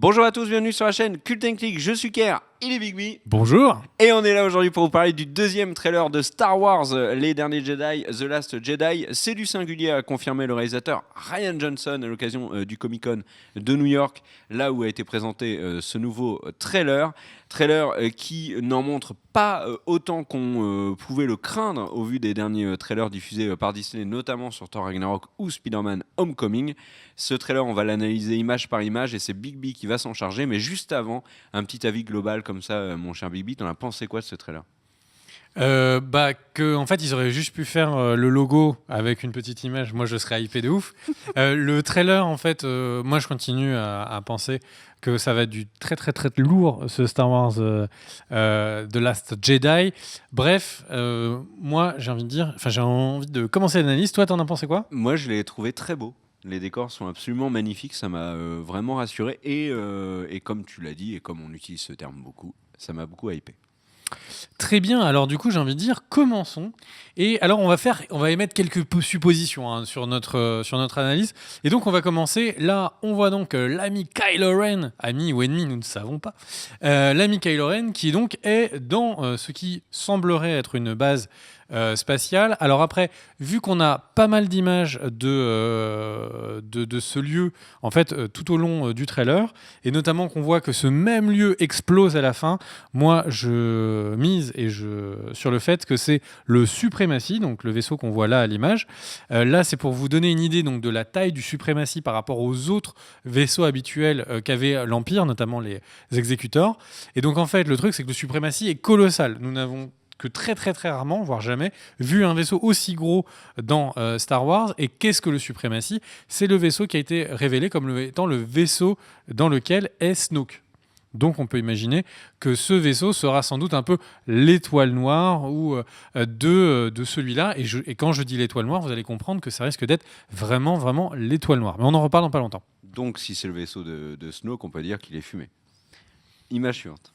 Bonjour à tous, bienvenue sur la chaîne Cult & Click, je suis Kerr, il est Big B. Bonjour. Et on est là aujourd'hui pour vous parler du deuxième trailer de Star Wars, Les Derniers Jedi, The Last Jedi. C'est du singulier, a confirmé le réalisateur Rian Johnson à l'occasion du Comic-Con de New York, là où a été présenté ce nouveau trailer. Trailer qui n'en montre pas autant qu'on pouvait le craindre au vu des derniers trailers diffusés par Disney, notamment sur Thor Ragnarok ou Spider-Man Homecoming. Ce trailer, on va l'analyser image par image et c'est Big B qui va s'en charger. Mais juste avant, un petit avis global comme ça, mon cher Big B, t'en as pensé quoi de ce trailer ? En fait ils auraient juste pu faire le logo avec une petite image, moi je serais hypé de ouf. Le trailer en fait, moi je continue à penser que ça va être du très très très lourd ce Star Wars The Last Jedi. Bref, moi j'ai envie de commencer l'analyse. Toi t'en as pensé quoi ? Moi je l'ai trouvé très beau. Les décors sont absolument magnifiques, ça m'a vraiment rassuré et comme tu l'as dit et comme on utilise ce terme beaucoup, ça m'a beaucoup hypé. Très bien, alors du coup j'ai envie de dire commençons. Et alors on va émettre quelques suppositions sur notre analyse. Et donc on va commencer, là on voit donc l'ami Kylo Ren, ami ou ennemi nous ne savons pas, l'ami Kylo Ren qui donc est dans ce qui semblerait être une base spatiale. Alors après, vu qu'on a pas mal d'images de ce lieu en fait tout au long du trailer, et notamment qu'on voit que ce même lieu explose à la fin, moi je mise sur le fait que c'est le Suprématie, donc le vaisseau qu'on voit là à l'image. Là c'est pour vous donner une idée donc de la taille du Suprématie par rapport aux autres vaisseaux habituels qu'avait l'Empire, notamment les exécuteurs. Et donc en fait le truc c'est que le Suprématie est colossal. Nous n'avons que très très très rarement, voire jamais, vu un vaisseau aussi gros dans Star Wars. Et qu'est-ce que le Suprématie ? C'est le vaisseau qui a été révélé comme étant le vaisseau dans lequel est Snoke. Donc on peut imaginer que ce vaisseau sera sans doute un peu l'étoile noire ou de celui-là. Et quand je dis l'étoile noire, vous allez comprendre que ça risque d'être vraiment vraiment l'étoile noire. Mais on en reparle dans pas longtemps. Donc si c'est le vaisseau de Snoke, on peut dire qu'il est fumé. Image suivante.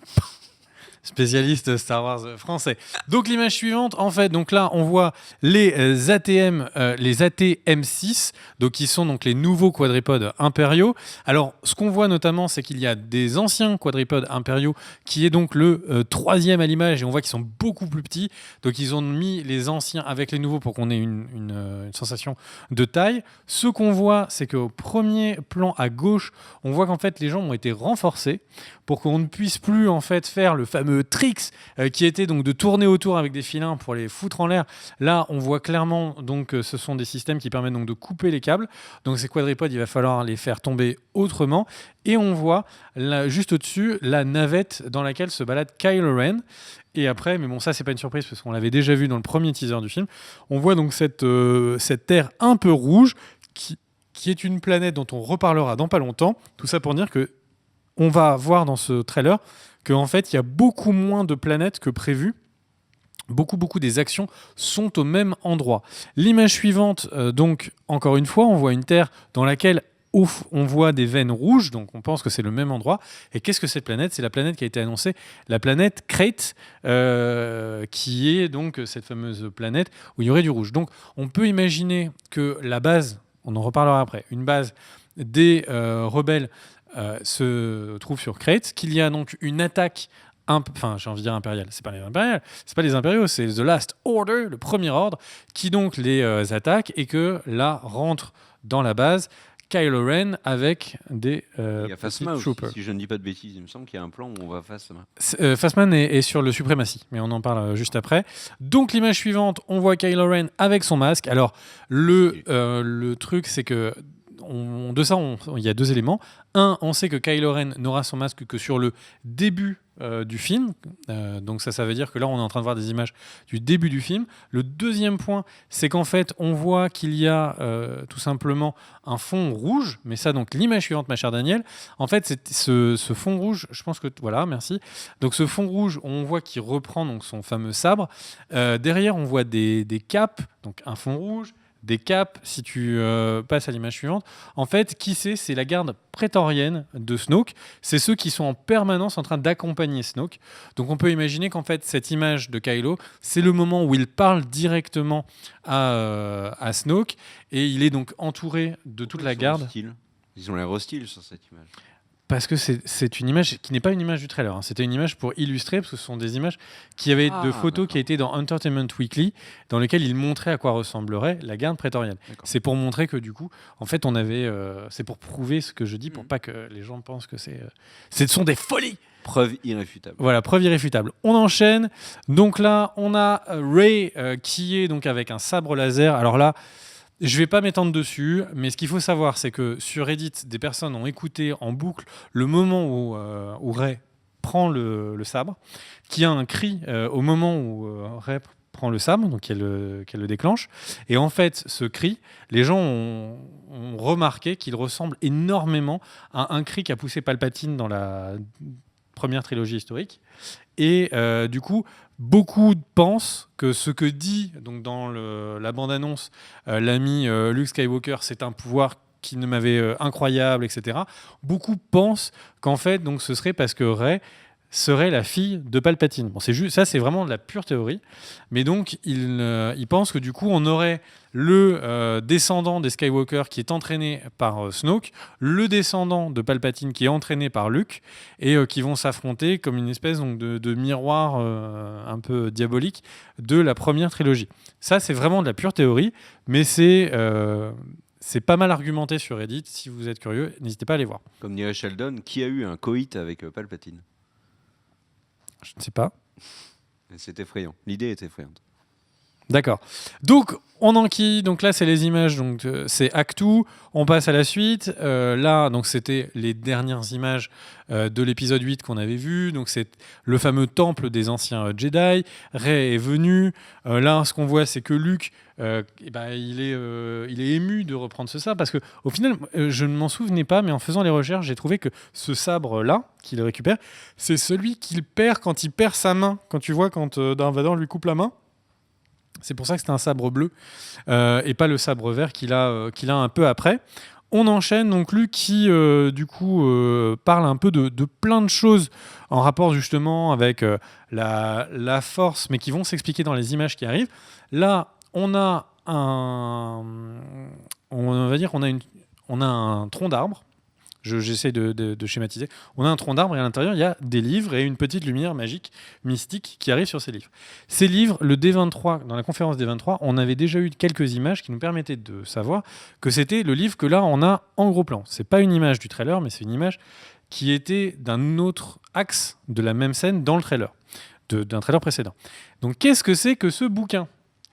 Spécialiste Star Wars français. Donc l'image suivante, en fait, donc là on voit les ATM6, donc qui sont donc les nouveaux quadripodes impériaux. Alors ce qu'on voit notamment, c'est qu'il y a des anciens quadripodes impériaux qui est donc le troisième à l'image et on voit qu'ils sont beaucoup plus petits. Donc ils ont mis les anciens avec les nouveaux pour qu'on ait une sensation de taille. Ce qu'on voit, c'est qu'au premier plan à gauche, on voit qu'en fait les jambes ont été renforcées pour qu'on ne puisse plus en fait faire le fameux tricks qui était donc de tourner autour avec des filins pour les foutre en l'air. Là, on voit clairement donc ce sont des systèmes qui permettent donc de couper les câbles. Donc ces quadripodes, il va falloir les faire tomber autrement. Et on voit là, juste au-dessus la navette dans laquelle se balade Kylo Ren. Et après, mais bon, ça c'est pas une surprise parce qu'on l'avait déjà vu dans le premier teaser du film. On voit donc cette terre un peu rouge qui est une planète dont on reparlera dans pas longtemps. Tout ça pour dire que on va voir dans ce trailer qu'en fait, il y a beaucoup moins de planètes que prévu. Beaucoup des actions sont au même endroit. L'image suivante, donc, encore une fois, on voit une Terre dans laquelle on voit des veines rouges, donc on pense que c'est le même endroit. Et qu'est-ce que cette planète ? C'est la planète qui a été annoncée, la planète Krayt, qui est donc cette fameuse planète où il y aurait du rouge. Donc, on peut imaginer que la base, on en reparlera après, une base des rebelles se trouve sur Krayt, qu'il y a donc une attaque j'ai envie de dire impériale, c'est pas les impériaux, c'est The Last Order, le premier ordre, qui donc les attaque et que là rentre dans la base Kylo Ren avec des il y a Phasma aussi, troopers. si je ne dis pas de bêtises, il me semble qu'il y a un plan où on voit Phasma. Phasma est sur le Suprématie, mais on en parle juste après. Donc l'image suivante, on voit Kylo Ren avec son masque. Alors le truc c'est que il y a deux éléments. Un, on sait que Kylo Ren n'aura son masque que sur le début du film. Donc ça veut dire que là, on est en train de voir des images du début du film. Le deuxième point, c'est qu'en fait, on voit qu'il y a tout simplement un fond rouge. Mais ça, donc l'image suivante, ma chère Danielle, en fait, c'est ce fond rouge, je pense que... Voilà, merci. Donc ce fond rouge, on voit qu'il reprend donc, son fameux sabre. Derrière, on voit des capes, donc un fond rouge, des caps, si tu passes à l'image suivante. En fait, qui c'est la garde prétorienne de Snoke. C'est ceux qui sont en permanence en train d'accompagner Snoke. Donc on peut imaginer qu'en fait, cette image de Kylo, c'est le moment où il parle directement à Snoke et il est donc entouré de toute la garde. Ils ont l'air hostiles sur cette image. Parce que c'est une image qui n'est pas une image du trailer. Hein. C'était une image pour illustrer, parce que ce sont des images qui avaient de photos qui étaient dans Entertainment Weekly, dans lesquelles il montrait à quoi ressemblerait la garde prétorienne. D'accord. C'est pour montrer que du coup, en fait, on avait... c'est pour prouver ce que je dis, pour pas que les gens pensent que ce sont des folies. Preuve irréfutable. Voilà, preuve irréfutable. On enchaîne. Donc là, on a Rey qui est donc avec un sabre laser. Alors là... Je ne vais pas m'étendre dessus, mais ce qu'il faut savoir, c'est que sur Reddit, des personnes ont écouté en boucle le moment où Rey prend le sabre, qu'il y a un cri au moment où Rey prend le sabre, donc qu'elle le déclenche. Et en fait, ce cri, les gens ont remarqué qu'il ressemble énormément à un cri qu'a poussé Palpatine dans la première trilogie historique. Et du coup, beaucoup pensent que ce que dit donc dans la bande-annonce l'ami Luke Skywalker, c'est un pouvoir qui ne m'avait incroyable, etc. Beaucoup pensent qu'en fait, donc, ce serait parce que Rey serait la fille de Palpatine. Bon, c'est juste, ça, c'est vraiment de la pure théorie. Mais donc, il pense que du coup, on aurait le descendant des Skywalker qui est entraîné par Snoke, le descendant de Palpatine qui est entraîné par Luke, et qui vont s'affronter comme une espèce donc, de miroir un peu diabolique de la première trilogie. Ça, c'est vraiment de la pure théorie, mais c'est pas mal argumenté sur Reddit. Si vous êtes curieux, n'hésitez pas à aller voir. Comme dirait Sheldon, qui a eu un coït avec Palpatine ? Je ne sais pas. C'est effrayant. L'idée est effrayante. D'accord. Donc, on enquille. Donc là, c'est les images. Donc, c'est Act 2. On passe à la suite. Là, donc, c'était les dernières images de l'épisode 8 qu'on avait vu. Donc, c'est le fameux temple des anciens Jedi. Rey est venu. Là, ce qu'on voit, c'est que Luke, il est ému de reprendre ce sabre. Parce qu'au final, je ne m'en souvenais pas, mais en faisant les recherches, j'ai trouvé que ce sabre-là, qu'il récupère, c'est celui qu'il perd quand il perd sa main. Quand tu vois, quand Darth Vader lui coupe la main. C'est pour ça que c'était un sabre bleu et pas le sabre vert qu'il a un peu après. On enchaîne donc Luke qui du coup parle un peu de plein de choses en rapport justement avec la force, mais qui vont s'expliquer dans les images qui arrivent. Là, on a un tronc d'arbre. J'essaie de schématiser. On a un tronc d'arbre et à l'intérieur, il y a des livres et une petite lumière magique, mystique, qui arrive sur ces livres. Ces livres, le D23, dans la conférence D23, on avait déjà eu quelques images qui nous permettaient de savoir que c'était le livre que là, on a en gros plan. C'est pas une image du trailer, mais c'est une image qui était d'un autre axe de la même scène dans le trailer, d'un trailer précédent. Donc, qu'est-ce que c'est que ce bouquin ?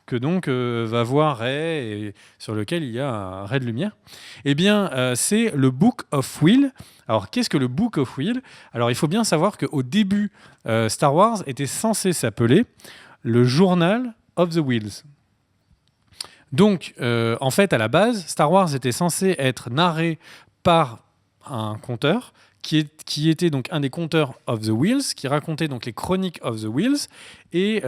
Que donc va voir Rey et sur lequel il y a un ray de lumière, eh bien, c'est le Book of Will. Alors, qu'est-ce que le Book of Will ? Alors, il faut bien savoir qu'au début, Star Wars était censé s'appeler le Journal of the Wills. Donc, en fait, à la base, Star Wars était censé être narré par un conteur qui était donc un des conteurs of the Wills, qui racontait donc les chroniques of the Wills. Et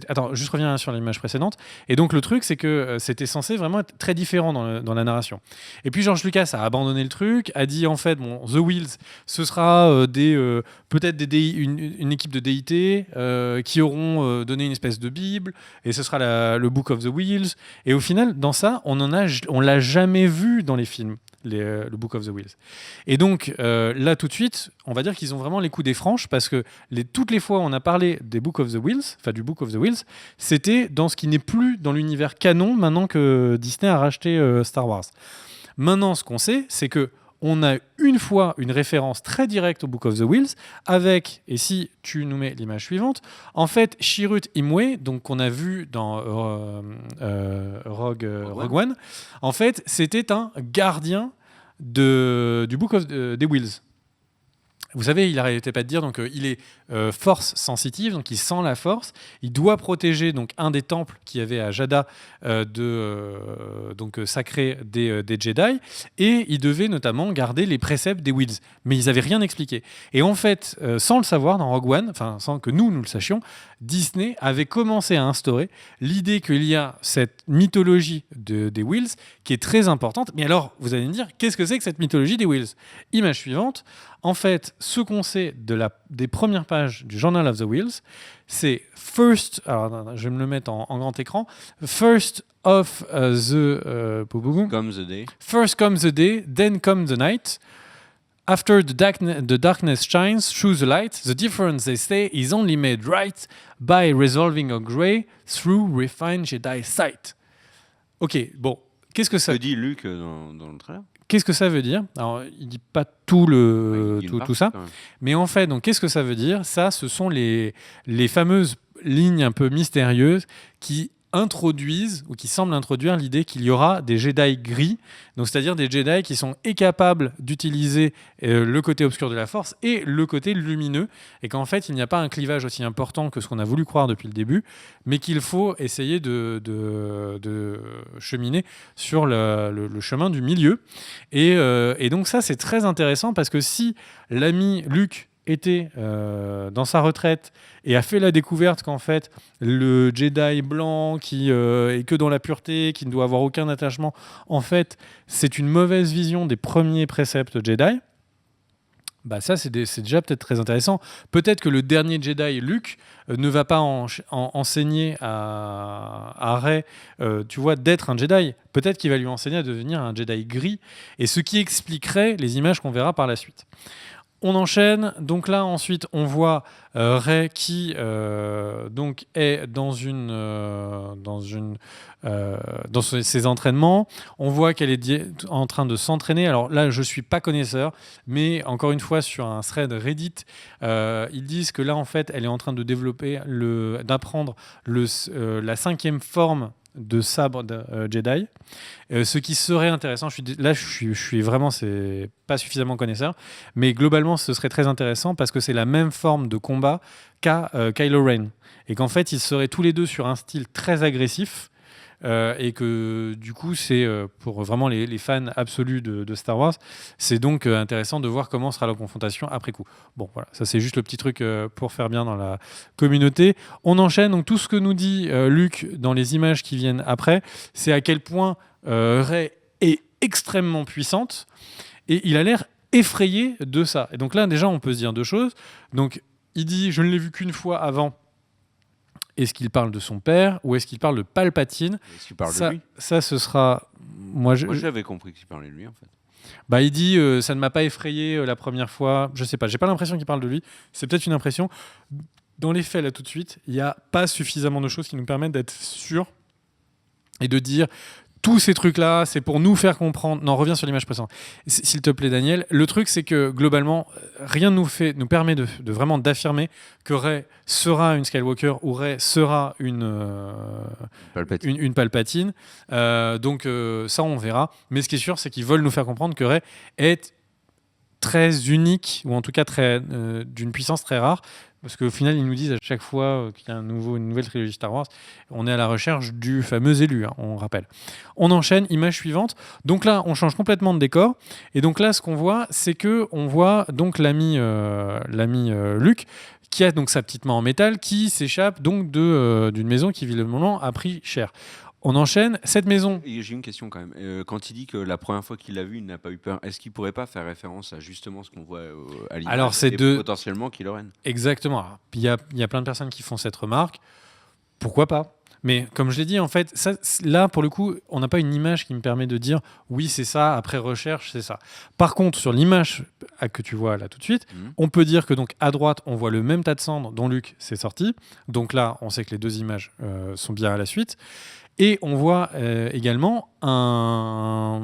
attends, juste reviens sur l'image précédente. Et donc le truc, c'est que c'était censé vraiment être très différent dans la narration. Et puis George Lucas a abandonné le truc, a dit en fait, bon, The Wills, ce sera peut-être une équipe de déités qui auront donné une espèce de Bible, et ce sera le Book of the Wills. Et au final, dans ça, on l'a jamais vu dans les films. Le Book of the Wills. Et donc, là, tout de suite, on va dire qu'ils ont vraiment les coups des franches parce que toutes les fois où on a parlé des Book of the Wills, enfin du Book of the Wills, c'était dans ce qui n'est plus dans l'univers canon maintenant que Disney a racheté Star Wars. Maintenant, ce qu'on sait, c'est que on a une fois une référence très directe au Book of the Wills avec, et si tu nous mets l'image suivante, en fait, Chirrut Imwe, donc qu'on a vu dans Rogue One, en fait, c'était un gardien du Book of des Wills. Vous savez, il n'arrêtait pas de dire, donc il est force sensitive, donc il sent la force. Il doit protéger donc un des temples qu'il y avait à Jada donc sacré des Jedi, et il devait notamment garder les préceptes des Wills. Mais ils n'avaient rien expliqué. Et en fait, sans le savoir, dans Rogue One, enfin sans que nous le sachions, Disney avait commencé à instaurer l'idée qu'il y a cette mythologie des Wills qui est très importante. Mais alors, vous allez me dire, qu'est-ce que c'est que cette mythologie des Wills ? Image suivante. En fait, ce qu'on sait des premières pages du Journal of the Wills, c'est first, alors je vais me le mettre en grand écran, first of Comes the day. First comes the day, then comes the night. After the darkness shines through the light, the difference, they say, is only made right by resolving a grey through refined Jedi sight. Ok, bon, qu'est-ce que ça Que dit Luke dans le trailer? Qu'est-ce que ça veut dire? Alors, il dit pas tout ça, mais en fait, donc, qu'est-ce que ça veut dire? Ça, ce sont les fameuses lignes un peu mystérieuses qui introduisent ou qui semblent introduire l'idée qu'il y aura des Jedi gris, donc c'est-à-dire des Jedi qui sont incapables d'utiliser le côté obscur de la Force et le côté lumineux, et qu'en fait il n'y a pas un clivage aussi important que ce qu'on a voulu croire depuis le début, mais qu'il faut essayer de cheminer sur le chemin du milieu, et donc ça c'est très intéressant parce que si l'ami Luke était dans sa retraite et a fait la découverte qu'en fait le Jedi blanc qui est que dans la pureté, qui ne doit avoir aucun attachement, en fait c'est une mauvaise vision des premiers préceptes Jedi, bah ça c'est déjà peut-être très intéressant. Peut-être que le dernier Jedi, Luke, ne va pas enseigner à Rey, tu vois, d'être un Jedi. Peut-être qu'il va lui enseigner à devenir un Jedi gris, et ce qui expliquerait les images qu'on verra par la suite. On enchaîne, donc là ensuite on voit Rey qui donc est dans ses entraînements. On voit qu'elle est en train de s'entraîner. Alors là je suis pas connaisseur, mais encore une fois sur un thread Reddit, ils disent que là en fait elle est en train de développer d'apprendre la 5e forme de sabre Jedi, ce qui serait intéressant. Je suis vraiment, c'est pas suffisamment connaisseur, mais globalement ce serait très intéressant parce que c'est la même forme de combat qu'a Kylo Ren, et qu'en fait ils seraient tous les deux sur un style très agressif, et que du coup c'est pour vraiment les fans absolus de Star Wars, c'est donc intéressant de voir comment sera la confrontation après coup. Bon voilà, ça c'est juste le petit truc pour faire bien dans la communauté. On enchaîne, donc tout ce que nous dit Luke dans les images qui viennent après, c'est à quel point Rey est extrêmement puissante, et il a l'air effrayé de ça. Et donc là déjà on peut se dire deux choses. Donc il dit je ne l'ai vu qu'une fois avant. Est-ce qu'il parle de son père ou est-ce qu'il parle de Palpatine? Est-ce qu'il parle de lui? Ça, ce sera... Moi j'avais compris qu'il parlait de lui, en fait. Bah, il dit ça ne m'a pas effrayé la première fois. Je sais pas, j'ai pas l'impression qu'il parle de lui. C'est peut-être une impression. Dans les faits, là, tout de suite, il n'y a pas suffisamment de choses qui nous permettent d'être sûrs et de dire... Tous ces trucs-là, c'est pour nous faire comprendre... Non, reviens sur l'image précédente. S'il te plaît, Daniel. Le truc, c'est que, globalement, rien ne nous permet de vraiment d'affirmer que Rey sera une Skywalker ou Rey sera une Palpatine. Donc, ça, on verra. Mais ce qui est sûr, c'est qu'ils veulent nous faire comprendre que Rey est très unique, ou en tout cas d'une puissance très rare. Parce qu'au final, ils nous disent à chaque fois qu'il y a une nouvelle trilogie Star Wars, on est à la recherche du fameux élu, hein, on rappelle. On enchaîne, image suivante. Donc là, on change complètement de décor. Et donc là, ce qu'on voit, c'est qu'on voit donc l'ami Luke, qui a donc sa petite main en métal, qui s'échappe donc d'une maison qui, visiblement, a pris cher. On enchaîne, cette maison... J'ai une question quand même. Quand il dit que la première fois qu'il l'a vu, il n'a pas eu peur, est-ce qu'il pourrait pas faire référence à justement ce qu'on voit à l'image? Alors, c'est potentiellement Kylo Ren. Exactement. Il y a plein de personnes qui font cette remarque. Pourquoi pas? Mais comme je l'ai dit, en fait, là, pour le coup, on n'a pas une image qui me permet de dire oui, c'est ça, après recherche, c'est ça. Par contre, sur l'image que tu vois là tout de suite, on peut dire que donc à droite, on voit le même tas de cendres dont Luke s'est sorti. Donc là, on sait que les deux images sont bien à la suite. Et on voit également un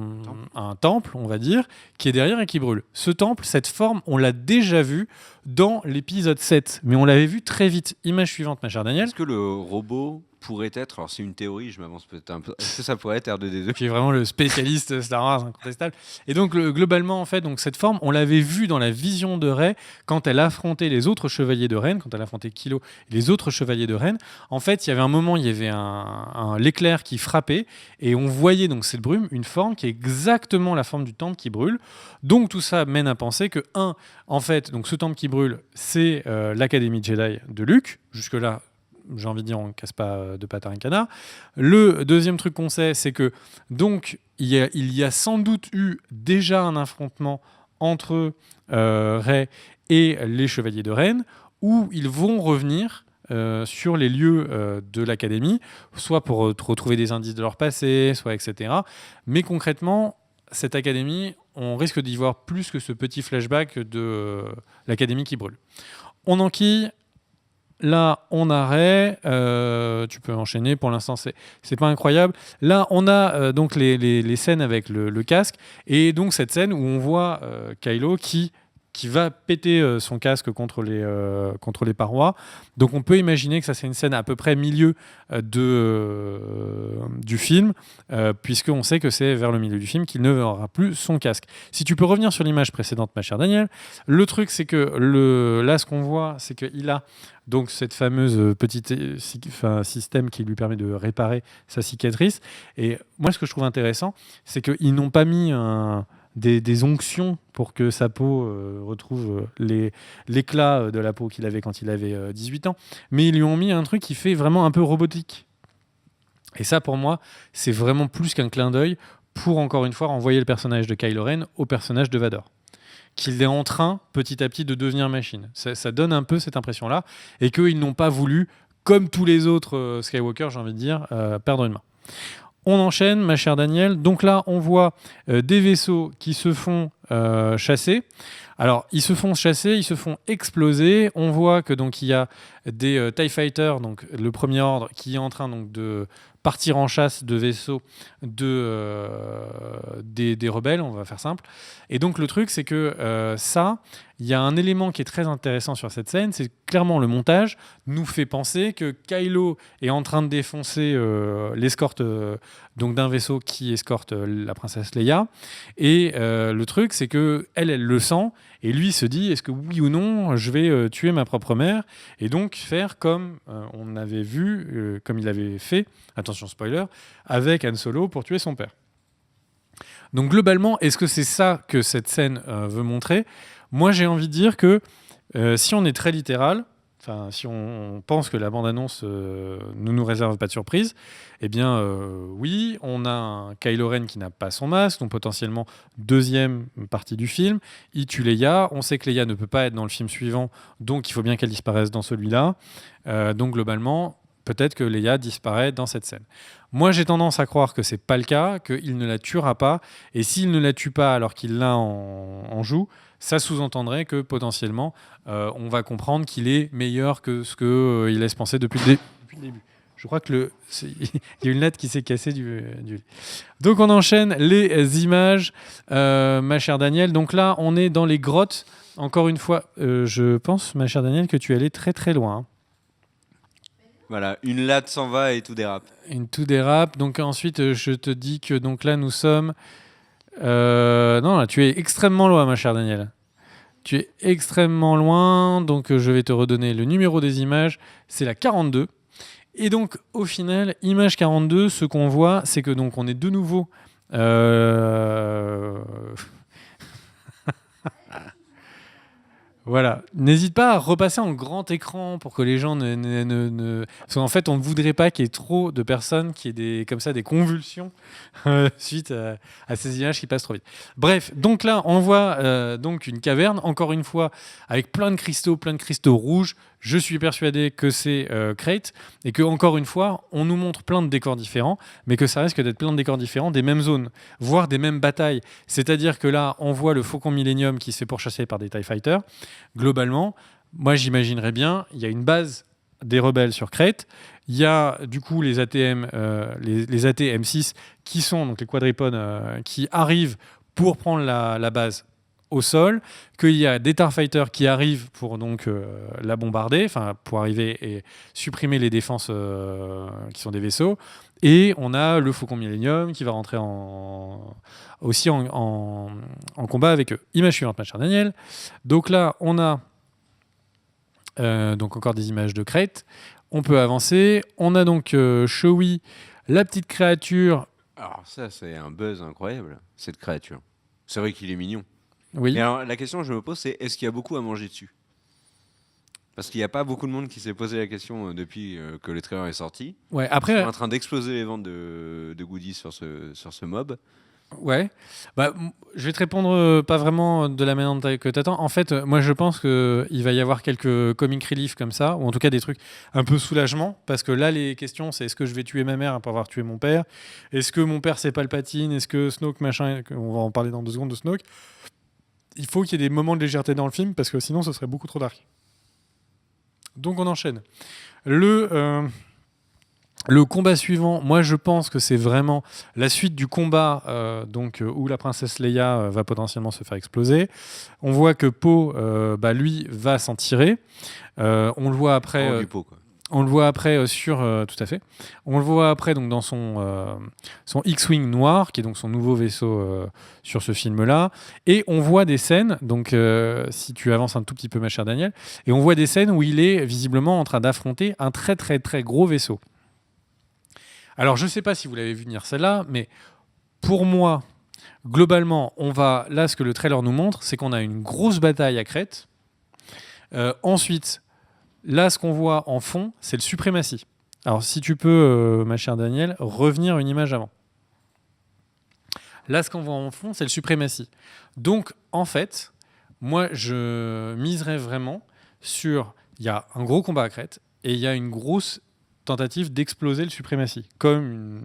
temple, on va dire, qui est derrière et qui brûle. Ce temple, cette forme, on l'a déjà vu dans l'épisode 7, mais on l'avait vu très vite. Image suivante, ma chère Daniel. Est-ce que le robot pourrait être, alors c'est une théorie, je m'avance peut-être un peu, est-ce que ça pourrait être R2D2? Qui est vraiment le spécialiste Star Wars incontestable. Et donc globalement, en fait, donc cette forme, on l'avait vue dans la vision de Rey quand elle affrontait les autres chevaliers de Ren, quand elle affrontait Kylo et les autres chevaliers de Ren. En fait, il y avait un moment, il y avait l'éclair qui frappait et on voyait donc cette brume, une forme qui est exactement la forme du temple qui brûle. Donc tout ça mène à penser que en fait, donc ce temple qui brûle, c'est l'académie Jedi de Luke. Jusque là, j'ai envie de dire, on ne casse pas de pattes à un canard. Le deuxième truc qu'on sait, c'est que donc il y a sans doute eu déjà un affrontement entre Rey et les chevaliers de Ren, où ils vont revenir sur les lieux de l'académie, soit pour retrouver des indices de leur passé, soit etc. Mais concrètement, cette académie, on risque d'y voir plus que ce petit flashback de l'académie qui brûle. On enquille. Là, on arrête. Tu peux enchaîner. Pour l'instant, c'est pas incroyable. Là, on a donc les scènes avec le casque. Et donc, cette scène où on voit Kylo qui va péter son casque contre les parois. Donc, on peut imaginer que ça, c'est une scène à peu près milieu du film, puisqu'on sait que c'est vers le milieu du film qu'il ne verra plus son casque. Si tu peux revenir sur l'image précédente, ma chère Daniel, le truc, c'est que là, ce qu'on voit, c'est qu'il a donc cette fameuse petite système qui lui permet de réparer sa cicatrice. Et moi, ce que je trouve intéressant, c'est qu'ils n'ont pas mis des onctions pour que sa peau retrouve l'éclat de la peau qu'il avait quand il avait 18 ans. Mais ils lui ont mis un truc qui fait vraiment un peu robotique. Et ça, pour moi, c'est vraiment plus qu'un clin d'œil pour, encore une fois, renvoyer le personnage de Kylo Ren au personnage de Vador. Qu'il est en train, petit à petit, de devenir machine. Ça donne un peu cette impression-là. Et qu'ils n'ont pas voulu, comme tous les autres Skywalker, j'ai envie de dire, perdre une main. On enchaîne, ma chère Daniel. Donc là, on voit des vaisseaux qui se font chasser. Alors, ils se font chasser, ils se font exploser. On voit que donc il y a des TIE Fighters, donc le premier ordre, qui est en train donc de partir en chasse de vaisseaux des rebelles, on va faire simple. Et donc le truc, c'est que il y a un élément qui est très intéressant sur cette scène, c'est clairement le montage nous fait penser que Kylo est en train de défoncer l'escorte donc d'un vaisseau qui escorte la princesse Leia. Et le truc, c'est que elle le sent, et lui se dit, est-ce que oui ou non, je vais tuer ma propre mère, et donc faire comme on avait vu, comme il avait fait, attention spoiler, avec Han Solo pour tuer son père. Donc globalement, est-ce que c'est ça que cette scène veut montrer ? Moi, j'ai envie de dire que si on est très littéral, si on pense que la bande-annonce ne nous réserve pas de surprise, eh bien oui, on a un Kylo Ren qui n'a pas son masque, donc potentiellement deuxième partie du film. Il tue Leia, on sait que Leia ne peut pas être dans le film suivant, donc il faut bien qu'elle disparaisse dans celui-là. Donc globalement, peut-être que Leia disparaît dans cette scène. Moi, j'ai tendance à croire que c'est pas le cas, qu'il ne la tuera pas, et s'il ne la tue pas alors qu'il l'a en joue, ça sous-entendrait que potentiellement, on va comprendre qu'il est meilleur que ce qu'il laisse penser depuis le début. Je crois que il y a une lettre qui s'est cassée du. Donc on enchaîne les images, ma chère Daniel. Donc là, on est dans les grottes. Encore une fois, je pense, ma chère Daniel, que tu es allée très très loin. Hein. Voilà, une latte s'en va et tout dérape. Tout dérape. Donc ensuite, je te dis que donc là, nous sommes... non, là, tu es extrêmement loin, ma chère Danielle. Tu es extrêmement loin. Donc je vais te redonner le numéro des images. C'est la 42. Et donc, au final, image 42, ce qu'on voit, c'est que donc on est de nouveau... Voilà. N'hésite pas à repasser en grand écran pour que les gens Parce qu'en fait, on ne voudrait pas qu'il y ait trop de personnes qui aient des convulsions suite à ces images qui passent trop vite. Bref, donc là, on voit donc une caverne, encore une fois, avec plein de cristaux rouges. Je suis persuadé que c'est Crate et que, encore une fois, on nous montre plein de décors différents, mais que ça risque d'être plein de décors différents des mêmes zones, voire des mêmes batailles. C'est-à-dire que là, on voit le Faucon Millennium qui se fait pourchasser par des TIE Fighters. Globalement, moi, j'imaginerais bien, il y a une base des rebelles sur Crate, il y a du coup les ATM, les AT M6 qui sont donc les quadripodes qui arrivent pour prendre la base au sol, qu'il y a des TIE Fighters qui arrivent pour donc la bombarder, pour arriver et supprimer les défenses qui sont des vaisseaux, et on a le Faucon Millennium qui va rentrer aussi en combat avec eux. Image suivante, ma chère Daniel. Donc là, on a donc encore des images de Crate. On peut avancer. On a donc Chewie, la petite créature. Alors ça, c'est un buzz incroyable, cette créature. C'est vrai qu'il est mignon. Oui. Et alors, la question que je me pose, c'est est-ce qu'il y a beaucoup à manger dessus ? Parce qu'il n'y a pas beaucoup de monde qui s'est posé la question depuis que le trailer est sorti. Ouais, après, ils sont en train d'exploser les ventes de goodies sur ce mob. Ouais. Je vais te répondre pas vraiment de la manière que tu attends. En fait, moi, je pense qu'il va y avoir quelques comic relief comme ça, ou en tout cas des trucs un peu soulagement, parce que là, les questions, c'est est-ce que je vais tuer ma mère après avoir tué mon père? Est-ce que mon père, c'est Palpatine? Est-ce que Snoke, machin? On va en parler dans 2 secondes de Snoke. Il faut qu'il y ait des moments de légèreté dans le film, parce que sinon, ce serait beaucoup trop dark. Donc, on enchaîne. Le combat suivant, moi je pense que c'est vraiment la suite du combat où la princesse Leia va potentiellement se faire exploser. On voit que Poe, lui, va s'en tirer. On le voit après. Du pot, quoi. On le voit après tout à fait. On le voit après donc dans son X-wing noir, qui est donc son nouveau vaisseau sur ce film-là. Et on voit des scènes. Donc si tu avances un tout petit peu, ma chère Daniel, et on voit des scènes où il est visiblement en train d'affronter un très très très gros vaisseau. Alors, je ne sais pas si vous l'avez vu venir celle-là, mais pour moi, globalement, là, ce que le trailer nous montre, c'est qu'on a une grosse bataille à Crète. Ensuite, là, ce qu'on voit en fond, c'est le suprématie. Alors, si tu peux, ma chère Daniel, revenir une image avant. Là, ce qu'on voit en fond, c'est le suprématie. Donc, en fait, moi, je miserais vraiment sur... Il y a un gros combat à Crète et il y a une grosse tentative d'exploser le suprématie, comme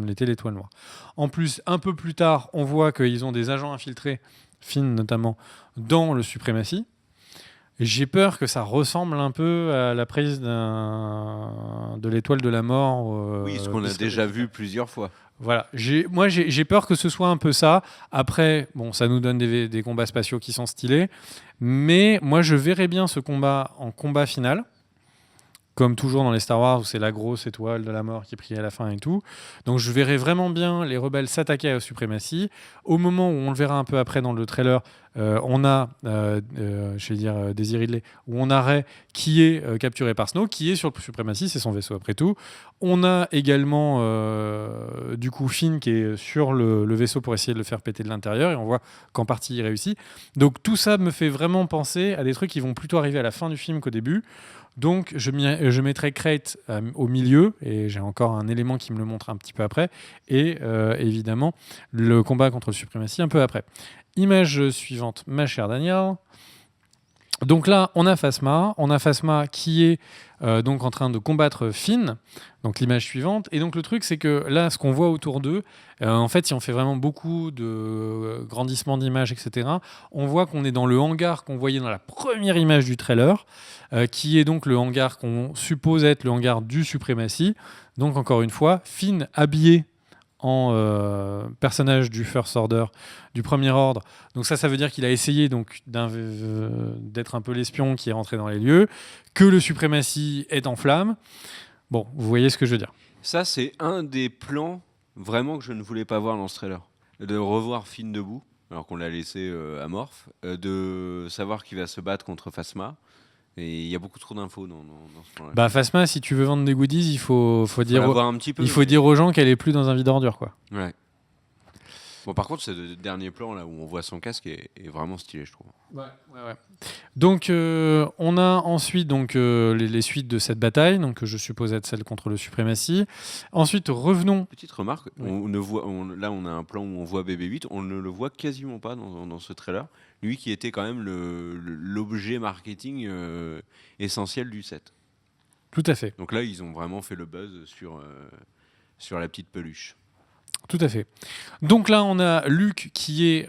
l'était l'étoile noire. En plus, un peu plus tard, on voit qu'ils ont des agents infiltrés, Finn notamment, dans le suprématie. J'ai peur que ça ressemble un peu à la prise de l'étoile de la mort. Oui, ce qu'on a déjà vu plusieurs fois. Voilà. J'ai peur que ce soit un peu ça. Après, bon, ça nous donne des combats spatiaux qui sont stylés. Mais moi, je verrais bien ce combat en combat final. Comme toujours dans les Star Wars où c'est la grosse étoile de la mort qui brille à la fin et tout. Donc je verrais vraiment bien les rebelles s'attaquer à la suprématie. Au moment où on le verra un peu après dans le trailer, on a, Daisy Ridley, où on a Rey qui est capturé par Snoke, qui est sur le suprématie, c'est son vaisseau après tout. On a également du coup Finn qui est sur le vaisseau pour essayer de le faire péter de l'intérieur, et on voit qu'en partie il réussit. Donc tout ça me fait vraiment penser à des trucs qui vont plutôt arriver à la fin du film qu'au début. Donc, je mettrai Crate au milieu, et j'ai encore un élément qui me le montre un petit peu après, et évidemment, le combat contre le suprématie un peu après. Image suivante, ma chère Daniel. Donc là, on a Phasma qui est donc en train de combattre Finn, donc l'image suivante. Et donc le truc, c'est que là, ce qu'on voit autour d'eux, en fait, si on fait vraiment beaucoup de grandissement d'images, etc., on voit qu'on est dans le hangar qu'on voyait dans la première image du trailer, qui est donc le hangar qu'on suppose être le hangar du suprématie. Donc encore une fois, Finn habillé en personnage du First Order, du Premier Ordre. Donc ça veut dire qu'il a essayé donc d'être un peu l'espion qui est rentré dans les lieux, que le suprématie est en flammes. Bon, vous voyez ce que je veux dire. Ça, c'est un des plans vraiment que je ne voulais pas voir dans ce trailer. De revoir Finn debout, alors qu'on l'a laissé amorphe, de savoir qu'il va se battre contre Phasma. Et il y a beaucoup trop d'infos dans ce plan-là. Bah Phasma, si tu veux vendre des goodies, il faut dire aux gens qu'elle est plus dans un vide ordure, quoi. Ouais. Bon, par contre, c'est le dernier plan là où on voit son casque est vraiment stylé, je trouve. Ouais. Donc, on a ensuite les suites de cette bataille, donc je suppose être celle contre le suprématie. Ensuite, revenons. Petite remarque, oui. Là, on a un plan où on voit BB-8, on ne le voit quasiment pas dans ce trailer. Lui qui était quand même l'objet marketing essentiel du set. Tout à fait. Donc là, ils ont vraiment fait le buzz sur la petite peluche. Tout à fait. Donc là, on a Luke qui est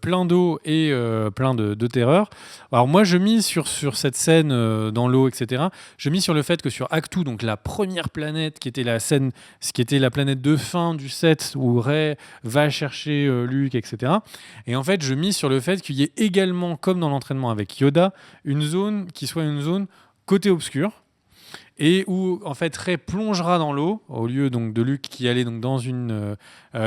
plein d'eau et plein de terreur. Alors moi, je mise sur cette scène dans l'eau, etc. Je mise sur le fait que sur Actu, donc la première planète qui était la planète de fin du set où Rey va chercher Luke, etc. Et en fait, je mise sur le fait qu'il y ait également, comme dans l'entraînement avec Yoda, une zone qui soit une zone côté obscur. Et où en fait Rey plongera dans l'eau au lieu donc de Luke qui allait donc dans une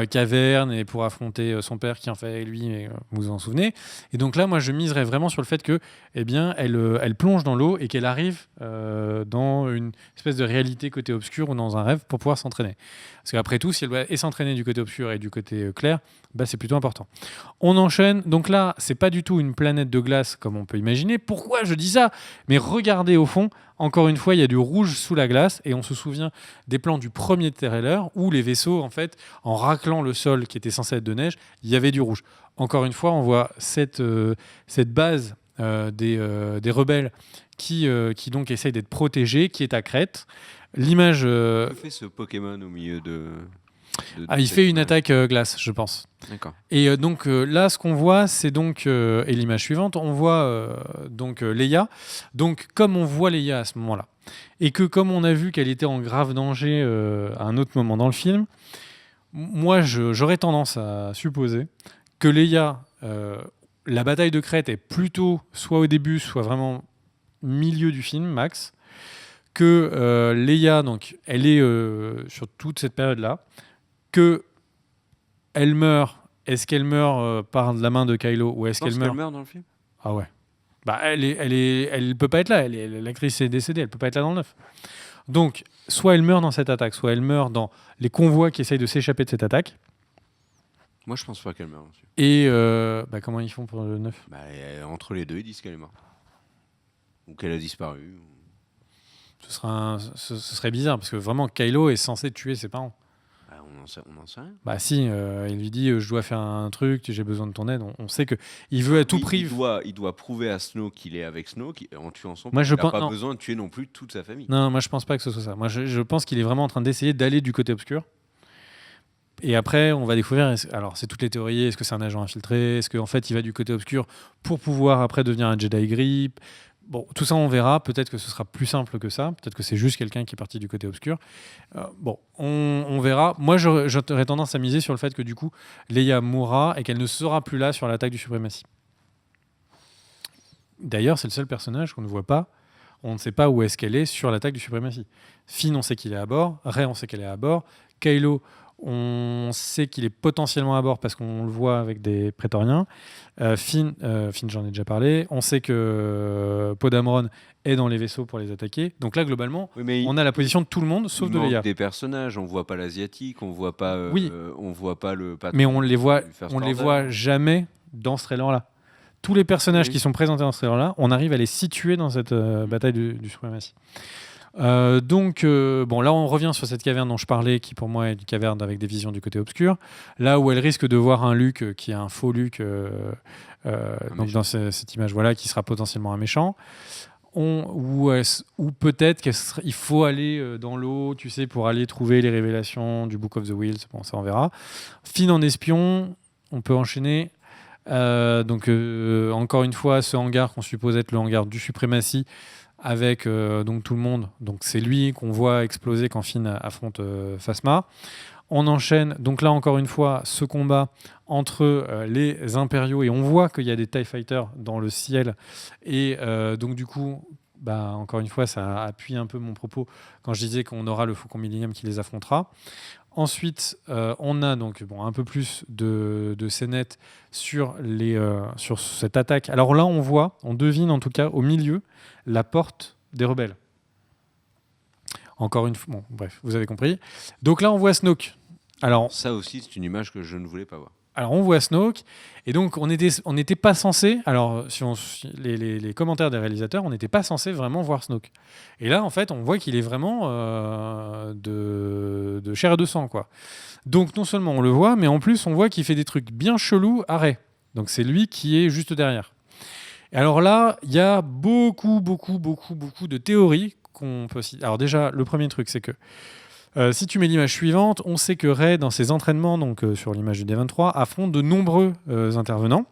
caverne et pour affronter son père qui en fait lui, vous vous en souvenez. Et donc là, moi, je miserais vraiment sur le fait que, elle plonge dans l'eau et qu'elle arrive dans une espèce de réalité côté obscur ou dans un rêve pour pouvoir s'entraîner. Parce qu'après tout, si elle doit s'entraîner du côté obscur et du côté clair, c'est plutôt important. On enchaîne. Donc là, c'est pas du tout une planète de glace comme on peut imaginer. Pourquoi je dis ça ? Mais regardez au fond. Encore une fois, il y a du rouge rouge sous la glace, et on se souvient des plans du premier trailer où les vaisseaux, en fait, en raclant le sol qui était censé être de neige, il y avait du rouge. Encore une fois, on voit cette base des rebelles qui donc essaye d'être protégée, qui est à Crète. L'image... Que fait ce Pokémon au milieu de il fait une attaque glace, je pense. D'accord. Et donc là, ce qu'on voit, c'est donc... et l'image suivante, on voit donc Leia. Donc, comme on voit Leia à ce moment-là, et que comme on a vu qu'elle était en grave danger à un autre moment dans le film, moi, j'aurais tendance à supposer que Leia, la bataille de Crète est plutôt soit au début, soit vraiment milieu du film, max. Que Leia, donc, elle est sur toute cette période-là, que elle meurt. Est-ce qu'elle meurt par la main de Kylo ou est-ce qu'elle meurt dans le film? Ah ouais. Bah elle peut pas être là. L'actrice est décédée. Elle peut pas être là dans le 9. Donc, soit elle meurt dans cette attaque, soit elle meurt dans les convois qui essayent de s'échapper de cette attaque. Moi, je pense pas qu'elle meurt. Monsieur. Et comment ils font pour le 9 ? Entre les deux, ils disent qu'elle est morte. Ou qu'elle a disparu. Ce serait bizarre, parce que vraiment, Kylo est censé tuer ses parents. On en sait rien. Bah si, il lui dit je dois faire un truc, j'ai besoin de ton aide. On sait que il veut à tout prix. Il doit prouver à Snoke qu'il est avec Snoke en tuant son père. Moi, il n'a pas besoin de tuer non plus toute sa famille. Non, moi je pense pas que ce soit ça. Moi je pense qu'il est vraiment en train d'essayer d'aller du côté obscur. Et après, on va découvrir. Alors, c'est toutes les théories. Est-ce que c'est un agent infiltré ? Est-ce qu'en fait, il va du côté obscur pour pouvoir après devenir un Jedi gris ? Bon, tout ça, on verra. Peut-être que ce sera plus simple que ça. Peut-être que c'est juste quelqu'un qui est parti du côté obscur. On verra. Moi, j'aurais tendance à miser sur le fait que, du coup, Leia mourra et qu'elle ne sera plus là sur l'attaque du Suprématie. D'ailleurs, c'est le seul personnage qu'on ne voit pas. On ne sait pas où est-ce qu'elle est sur l'attaque du Suprématie. Finn, on sait qu'il est à bord. Rey, on sait qu'elle est à bord. Kylo, on sait qu'il est potentiellement à bord parce qu'on le voit avec des prétoriens. Finn, j'en ai déjà parlé. On sait que Poe Dameron est dans les vaisseaux pour les attaquer. Donc là, globalement, on a la position de tout le monde, sauf de Leia. Des personnages, on voit pas l'asiatique, on voit pas, on voit pas le patron. Mais on les voit jamais dans ce trailer-là. Tous les personnages qui sont présentés dans ce trailer-là, on arrive à les situer dans cette bataille du Suprématie. Donc, là, on revient sur cette caverne dont je parlais, qui pour moi est une caverne avec des visions du côté obscur. Là où elle risque de voir un Luke qui est un faux Luke, donc dans cette image, qui sera potentiellement un méchant. Ou peut-être qu'il faut aller dans l'eau, tu sais, pour aller trouver les révélations du Book of the Wheels. Bon, ça on verra. Finn en espion, on peut enchaîner. Encore une fois, ce hangar qu'on suppose être le hangar du Suprématie, avec donc tout le monde. Donc c'est lui qu'on voit exploser quand Finn affronte Phasma. On enchaîne, donc là encore une fois, ce combat entre les impériaux, et on voit qu'il y a des TIE Fighters dans le ciel, et donc du coup, encore une fois, ça appuie un peu mon propos quand je disais qu'on aura le Faucon Millennium qui les affrontera. Ensuite, on a donc un peu plus de scénettes sur cette attaque. Alors là, on devine en tout cas au milieu la porte des rebelles. Encore une fois, bref, vous avez compris. Donc là, on voit Snoke. Alors, ça aussi, c'est une image que je ne voulais pas voir. Alors, on voit Snoke, et donc on n'était pas censé, alors les commentaires des réalisateurs, on n'était pas censé vraiment voir Snoke. Et là, en fait, on voit qu'il est vraiment de chair et de sang, quoi. Donc, non seulement on le voit, mais en plus, on voit qu'il fait des trucs bien chelous à Rey. Donc, c'est lui qui est juste derrière. Et alors là, il y a beaucoup de théories qu'on peut citer. Alors déjà, le premier truc, c'est que si tu mets l'image suivante, on sait que Rey, dans ses entraînements, donc sur l'image du D23, affronte de nombreux intervenants.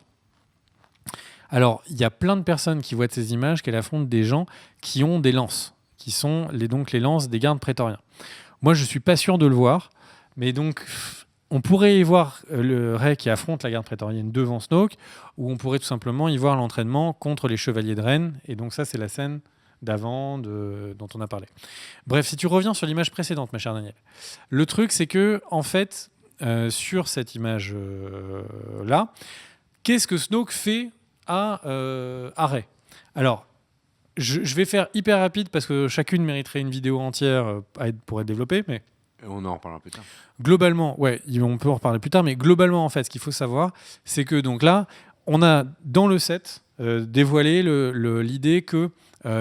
Alors, il y a plein de personnes qui voient de ces images qu'elle affronte des gens qui ont des lances, qui sont les lances des gardes prétoriens. Moi, je ne suis pas sûr de le voir, mais donc on pourrait y voir le Rey qui affronte la garde prétorienne devant Snoke, ou on pourrait tout simplement y voir l'entraînement contre les chevaliers de Rennes, et donc ça, c'est la scène d'avant dont on a parlé. Bref, si tu reviens sur l'image précédente, ma chère Danielle, le truc, c'est que, en fait, sur cette image-là, qu'est-ce que Snoke fait à Rey ? Alors, je vais faire hyper rapide parce que chacune mériterait une vidéo entière pour être développée, mais on en reparlera plus tard. Globalement, on peut en reparler plus tard, mais globalement, en fait, ce qu'il faut savoir, c'est que donc là, on a dans le set dévoilé l'idée que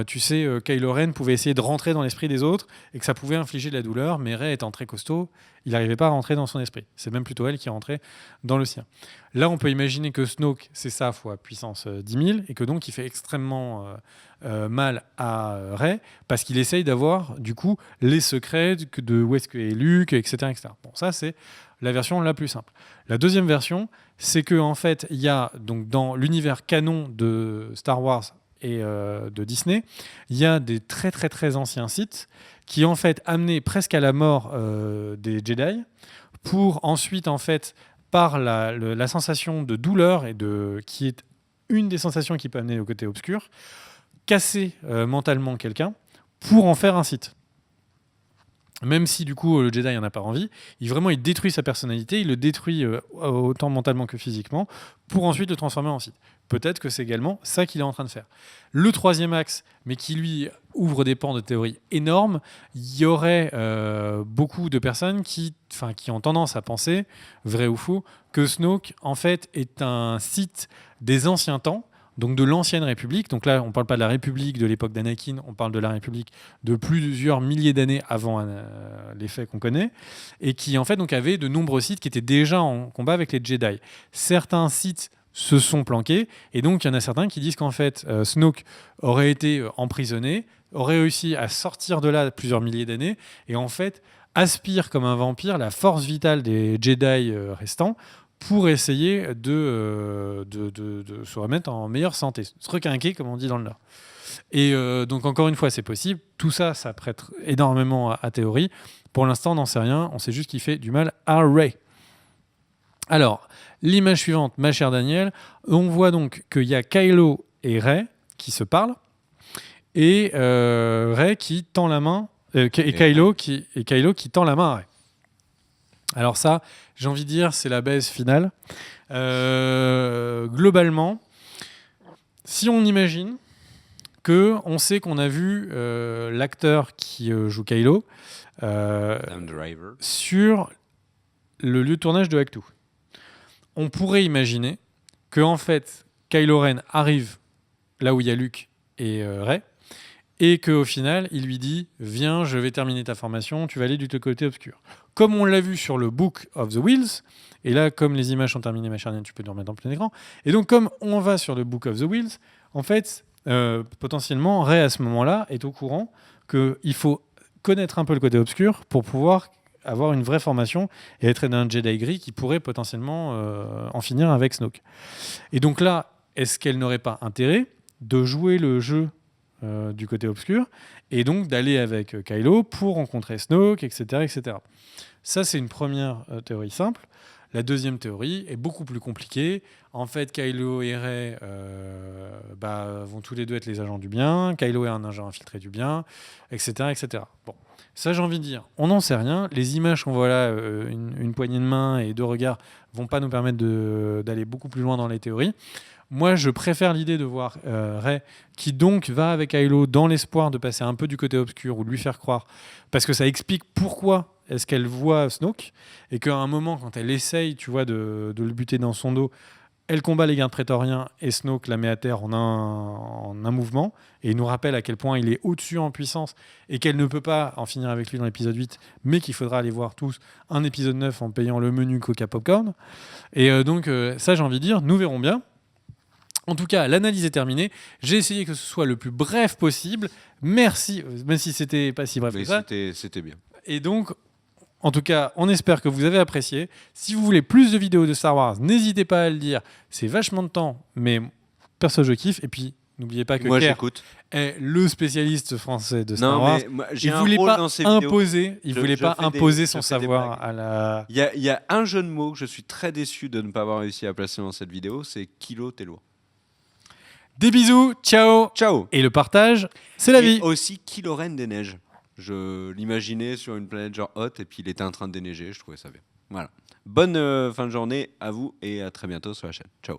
tu sais, Kylo Ren pouvait essayer de rentrer dans l'esprit des autres et que ça pouvait infliger de la douleur, mais Rey étant très costaud, il n'arrivait pas à rentrer dans son esprit. C'est même plutôt elle qui rentrait dans le sien. Là, on peut imaginer que Snoke, c'est ça fois puissance 10 000, et que donc il fait extrêmement mal à Rey, parce qu'il essaye d'avoir, du coup, les secrets de où est-ce qu'est Luke, etc., etc. Bon, ça, c'est la version la plus simple. La deuxième version, c'est que en fait, il y a donc dans l'univers canon de Star Wars et de Disney, il y a des très très très anciens Sith qui en fait amenaient presque à la mort des Jedi pour ensuite en fait par la sensation de douleur qui est une des sensations qui peut amener au côté obscur, casser mentalement quelqu'un pour en faire un Sith. Même si du coup le Jedi n'en a pas envie, il détruit sa personnalité, il le détruit autant mentalement que physiquement, pour ensuite le transformer en Sith. Peut-être que c'est également ça qu'il est en train de faire. Le troisième axe, mais qui lui ouvre des pans de théorie énormes, il y aurait beaucoup de personnes qui ont tendance à penser, vrai ou faux, que Snoke en fait est un Sith des anciens temps, donc de l'ancienne République. Donc là, on ne parle pas de la République de l'époque d'Anakin, on parle de la République de plusieurs milliers d'années avant les faits qu'on connaît, et qui en fait donc avait de nombreux Sith qui étaient déjà en combat avec les Jedi. Certains Sith se sont planqués, et donc il y en a certains qui disent qu'en fait Snoke aurait été emprisonné, aurait réussi à sortir de là plusieurs milliers d'années, et en fait aspire comme un vampire la force vitale des Jedi restants, pour essayer de se remettre en meilleure santé, se requinquer comme on dit dans le Nord. Et donc encore une fois, c'est possible. Tout ça, ça prête énormément à théorie. Pour l'instant, on n'en sait rien. On sait juste qu'il fait du mal à Rey. Alors, l'image suivante, ma chère Daniel, on voit donc qu'il y a Kylo et Rey qui se parlent, et Rey qui tend la main, et Kylo qui tend la main à Rey. Alors ça, j'ai envie de dire, c'est la baise finale. Globalement, si on imagine on sait qu'on a vu l'acteur qui joue Kylo sur le lieu de tournage de Actu, on pourrait imaginer que en fait, Kylo Ren arrive là où il y a Luke et Rey, et qu'au final, il lui dit « Viens, je vais terminer ta formation, tu vas aller du côté obscur ». Comme on l'a vu sur le Book of the Wheels, et là, comme les images sont terminées, ma chère Niane, tu peux nous remettre en plein écran, et donc comme on va sur le Book of the Wheels, en fait, potentiellement, Rey, à ce moment-là, est au courant qu'il faut connaître un peu le côté obscur pour pouvoir avoir une vraie formation et être un Jedi gris qui pourrait potentiellement en finir avec Snoke. Et donc là, est-ce qu'elle n'aurait pas intérêt de jouer le jeu du côté obscur, et donc d'aller avec Kylo pour rencontrer Snoke, etc., etc. Ça, c'est une première théorie simple. La deuxième théorie est beaucoup plus compliquée. En fait, Kylo et Rey vont tous les deux être les agents du bien. Kylo est un agent infiltré du bien, etc., etc. Bon, ça, j'ai envie de dire, on n'en sait rien. Les images qu'on voit là, une poignée de main et deux regards, vont pas nous permettre d'aller beaucoup plus loin dans les théories. Moi, je préfère l'idée de voir Rey qui donc va avec Kylo dans l'espoir de passer un peu du côté obscur ou de lui faire croire, parce que ça explique pourquoi est-ce qu'elle voit Snoke, et qu'à un moment, quand elle essaye, tu vois, de le buter dans son dos, elle combat les gardes prétoriens et Snoke la met à terre en un mouvement, et il nous rappelle à quel point il est au-dessus en puissance et qu'elle ne peut pas en finir avec lui dans l'épisode 8, mais qu'il faudra aller voir tous un épisode 9 en payant le menu Coca Popcorn. Et donc, ça, j'ai envie de dire, nous verrons bien. En tout cas, l'analyse est terminée. J'ai essayé que ce soit le plus bref possible. Merci, même si c'était pas si bref que ça. C'était bien. Et donc, en tout cas, on espère que vous avez apprécié. Si vous voulez plus de vidéos de Star Wars, n'hésitez pas à le dire. C'est vachement de temps, mais perso, je kiffe. Et puis, n'oubliez pas que moi, Kerr j'écoute. est le spécialiste français de Star Non, Wars. mais moi, Il voulait pas imposer, son savoir à la... Il y a un jeu de mots que je suis très déçu de ne pas avoir réussi à placer dans cette vidéo, c'est Kilo, t'es lourd. Des bisous, ciao. Ciao. Et le partage, c'est la vie. Et aussi Kylo Ren des neiges. Je l'imaginais sur une planète genre haute et puis il était en train de déneiger, je trouvais ça bien. Voilà. Bonne fin de journée à vous et à très bientôt sur la chaîne. Ciao.